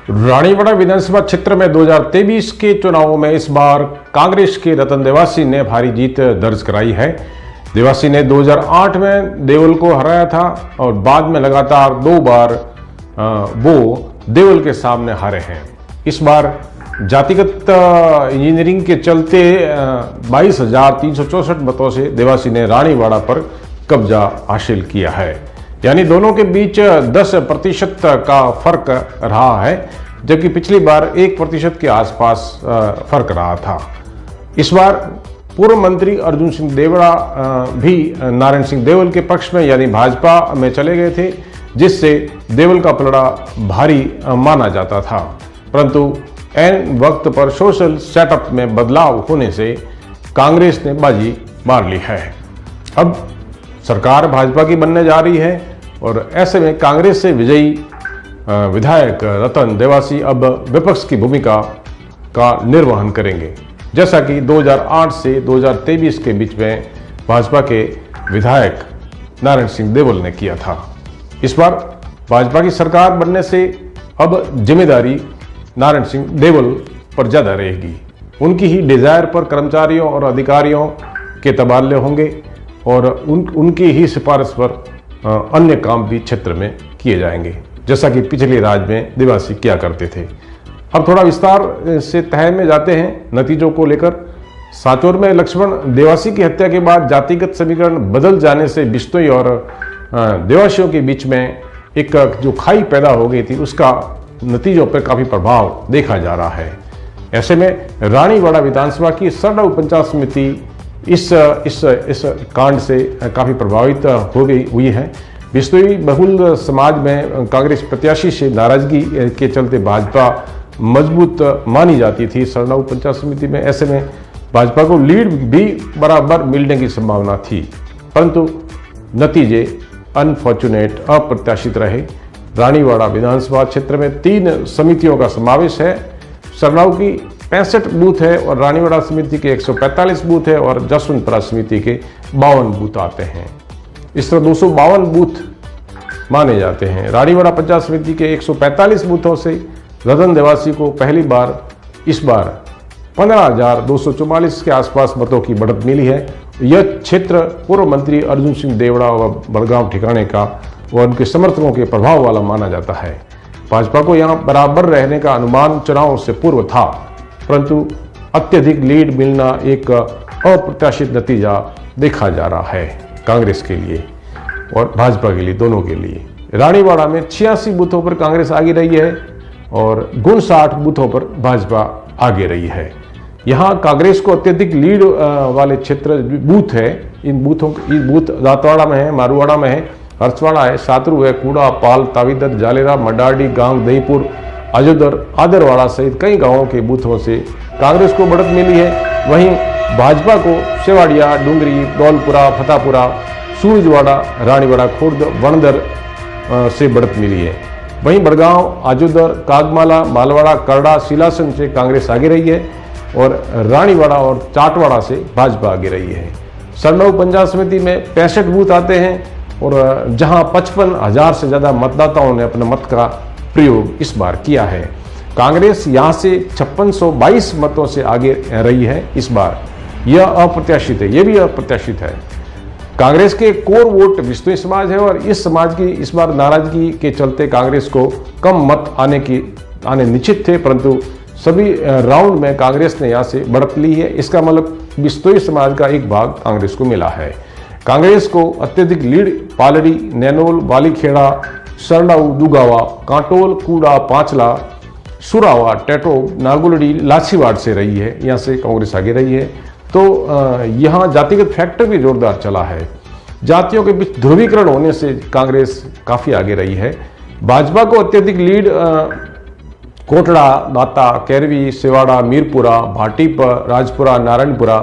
रानीवाड़ा विधानसभा क्षेत्र में 2023 के चुनावों में इस बार कांग्रेस के रतन देवासी ने भारी जीत दर्ज कराई है। देवासी ने 2008 में देवल को हराया था और बाद में लगातार 2 बार वो देवल के सामने हारे हैं। इस बार जातिगत इंजीनियरिंग के चलते 22,364 मतों से देवासी ने रानीवाड़ा पर कब्जा हासिल किया है, यानी दोनों के बीच 10% का फर्क रहा है, जबकि पिछली बार 1% के आसपास फर्क रहा था। इस बार पूर्व मंत्री अर्जुन सिंह देवड़ा भी नारायण सिंह देवल के पक्ष में यानी भाजपा में चले गए थे, जिससे देवल का पलड़ा भारी माना जाता था, परंतु ऐन वक्त पर सोशल सेटअप में बदलाव होने से कांग्रेस ने बाजी मार ली है। अब सरकार भाजपा की बनने जा रही है और ऐसे में कांग्रेस से विजयी विधायक रतन देवासी अब विपक्ष की भूमिका का निर्वहन करेंगे, जैसा कि 2008 से 2023 के बीच में भाजपा के विधायक नारायण सिंह देवल ने किया था। इस बार भाजपा की सरकार बनने से अब जिम्मेदारी नारायण सिंह देवल पर ज्यादा रहेगी। उनकी ही डिजायर पर कर्मचारियों और अधिकारियों के तबादले होंगे और उनकी ही सिफारिश पर अन्य काम भी क्षेत्र में किए जाएंगे, जैसा कि पिछले राज में देवासी किया करते थे। अब थोड़ा विस्तार से तह में जाते हैं नतीजों को लेकर। सांचौर में लक्ष्मण देवासी की हत्या के बाद जातिगत समीकरण बदल जाने से बिश्नोई और देवासियों के बीच में एक जो खाई पैदा हो गई थी, उसका नतीजों पर काफी प्रभाव देखा जा रहा है। ऐसे में रानीवाड़ा विधानसभा की सरडाऊ पंचायत समिति इस कांड से काफी प्रभावित हुई है। बिश्नोई बहुल समाज में कांग्रेस प्रत्याशी से नाराजगी के चलते भाजपा मजबूत मानी जाती थी सरडाऊ पंचायत समिति में। ऐसे में भाजपा को लीड भी बराबर मिलने की संभावना थी, परंतु नतीजे अनफॉर्चुनेट अप्रत्याशित रहे। रानीवाड़ा विधानसभा क्षेत्र में 3 समितियों का समावेश है। सरनाऊ की 65 बूथ है और रानीवाड़ा समिति के 145 बूथ है और जसवंतपुरा समिति के 52 बूथ आते हैं। इस तरह 252 बूथ माने जाते हैं। रानीवाड़ा पंचायत समिति के 145 बूथों से रतन देवासी को पहली बार इस बार 15,244 के आसपास मतों की बढ़त मिली है। यह क्षेत्र पूर्व मंत्री अर्जुन सिंह देवड़ा और बड़गांव ठिकाने का और उनके समर्थकों के प्रभाव वाला माना जाता है। भाजपा को यहां बराबर रहने का अनुमान चुनाव से पूर्व था, परंतु अत्यधिक लीड मिलना एक अप्रत्याशित नतीजा देखा जा रहा है कांग्रेस के लिए और भाजपा के लिए, दोनों के लिए। रानीवाड़ा में 86 बूथों पर कांग्रेस आगे रही है और 59 बूथों पर भाजपा आगे रही है। यहाँ कांग्रेस को अत्यधिक लीड वाले क्षेत्र बूथ है। इन बूथ दांतवाड़ा में है, मारूवाड़ा में है, हर्षवाड़ा है, सातरू है, कूड़ा, पाल, तावीदर, जालेरा, मडाडी, गांव, दहीपुर, अजोदर, आदरवाड़ा सहित कई गांवों के बूथों से कांग्रेस को बढ़त मिली है। वहीं भाजपा को सेवाड़िया, डूंगरी, दौलपुरा, फतापुरा, सूरजवाड़ा, रानीवाड़ा, खुर्द, वणदर से बढ़त मिली है। वहीं बड़गांव, आजोदर, कागमाला, मालवाड़ा, करड़ा, सिलासन से कांग्रेस आगे रही है और रानीवाड़ा और चाटवाड़ा से भाजपा आगे रही है। सरनाऊ पंचायत समिति में 65 बूथ आते हैं और जहां 55,000 से ज्यादा मतदाताओं ने अपने मत का प्रयोग इस बार किया है। कांग्रेस यहां से 5622 मतों से आगे रही है इस बार। यह अप्रत्याशित है, यह भी अप्रत्याशित है। कांग्रेस के कोर वोट बिश्नोई समाज है और इस समाज की इस बार नाराजगी के चलते कांग्रेस को कम मत आने निश्चित थे, परंतु सभी राउंड में कांग्रेस ने यहां से बढ़त ली है। इसका मतलब बिश्नोई समाज का एक भाग कांग्रेस को मिला है। कांग्रेस को अत्यधिक लीड पालड़ी, नैनोल, वालीखेड़ा, सरडाऊ, दुगावा, कांटोल, कूड़ा, पांचला, सुरावा, टेटो, नागुलड़ी, लाछीवाड़ से रही है। यहाँ से कांग्रेस आगे रही है। तो यहाँ जातिगत फैक्टर भी जोरदार चला है। जातियों के बीच ध्रुवीकरण होने से कांग्रेस काफी आगे रही है। भाजपा को अत्यधिक लीड कोटड़ा, दाता, कैरवी, सेवाड़ा, मीरपुरा, भाटीपर, राजपुरा, नारायणपुरा,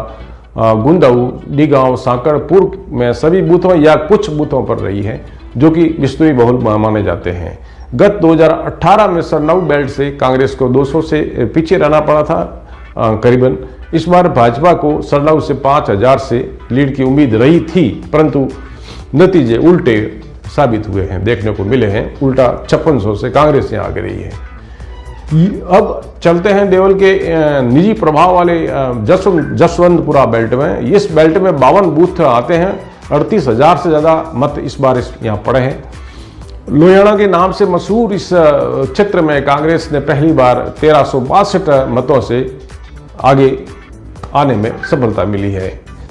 गुंदऊ, डीगांव, सांकड़पुर में सभी बूथों या कुछ बूथों पर रही है, जो कि बिश्नोई बहुल माने जाते हैं। गत 2018 में सरनाऊ बेल्ट से कांग्रेस को 200 से पीछे रहना पड़ा था करीबन। इस बार भाजपा को सरनाऊ से 5,000 से लीड की उम्मीद रही थी, परंतु नतीजे उल्टे साबित हुए हैं, देखने को मिले हैं। उल्टा 5600 से कांग्रेस यहाँ आगे रही है। अब चलते हैं देवल के निजी प्रभाव वाले जसवंतपुरा बेल्ट में। इस बेल्ट में 52 बूथ आते हैं। 38,000 से ज़्यादा मत इस बार यहाँ पड़े हैं। लोहियाना के नाम से मशहूर इस क्षेत्र में कांग्रेस ने पहली बार 1362 मतों से आगे आने में सफलता मिली है।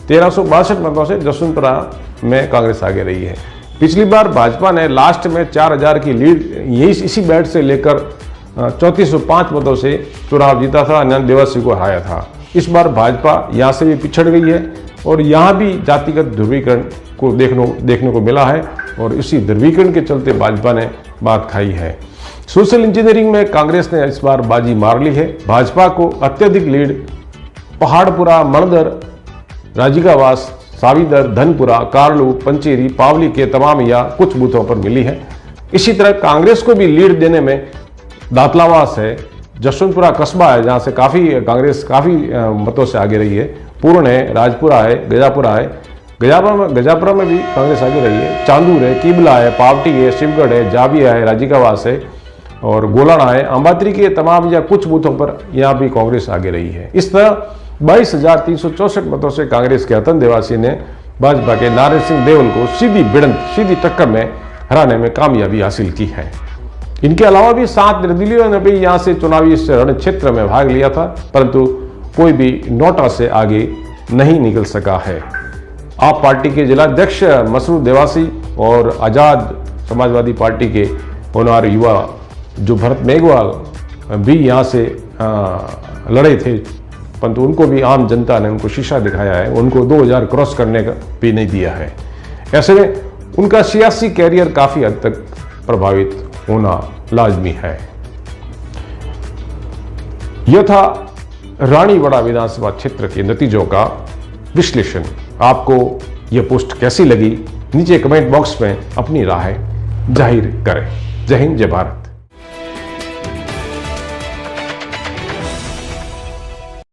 1362 मतों से जसवंतपुरा में कांग्रेस आगे रही है। पिछली बार भाजपा ने लास्ट में 4000 की लीड इसी बेल्ट से लेकर 3405 मतों से चुनाव जीता था, अनंत देवासी को हराया था। इस बार भाजपा यहाँ से भी पिछड़ गई है और यहाँ भी जातिगत ध्रुवीकरण को देखने को मिला है और इसी ध्रुवीकरण के चलते भाजपा ने बात खाई है। सोशल इंजीनियरिंग में कांग्रेस ने इस बार बाजी मार ली है। भाजपा को अत्यधिक लीड पहाड़पुरा, मणदर, राजिकावास, सावीदर, धनपुरा, कार्लू, पंचेरी, पावली के तमाम या कुछ बूथों पर मिली है। इसी तरह कांग्रेस को भी लीड देने में दातलावास है, जसवंतपुरा कस्बा है जहाँ से कांग्रेस काफ़ी मतों से आगे रही है, पूर्ण है, राजपुरा है, गजापुरा है, गजापुरा में भी कांग्रेस आगे रही है, चांदूर है, कीबला है, पावटी है, शिवगढ़ है, जाबिया है, राजिकावास है और गोलाना है। अंबात्री के तमाम या कुछ बूथों पर यहाँ भी कांग्रेस आगे रही है। इस तरह 22,364 मतों से कांग्रेस के अतन देवासी ने भाजपा के नारायण सिंह देवल को सीधी टक्कर में हराने में कामयाबी हासिल की है। इनके अलावा भी 7 निर्दलीयों ने भी यहाँ से चुनावी रण क्षेत्र में भाग लिया था, परंतु कोई भी नोटा से आगे नहीं निकल सका है। आप पार्टी के जिलाध्यक्ष मसरूर देवासी और आज़ाद समाजवादी पार्टी के होनहार युवा जो भरत मेघवाल भी यहाँ से लड़े थे, परंतु उनको भी आम जनता ने उनको शीशा दिखाया है, उनको 2000 क्रॉस करने का भी नहीं दिया है। ऐसे में उनका सियासी कैरियर काफ़ी हद तक प्रभावित होना लाजमी है। यह था रानीवाड़ा विधानसभा क्षेत्र के नतीजों का विश्लेषण। आपको यह पोस्ट कैसी लगी, नीचे कमेंट बॉक्स में अपनी राय जाहिर करें। जय हिंद, जय भारत।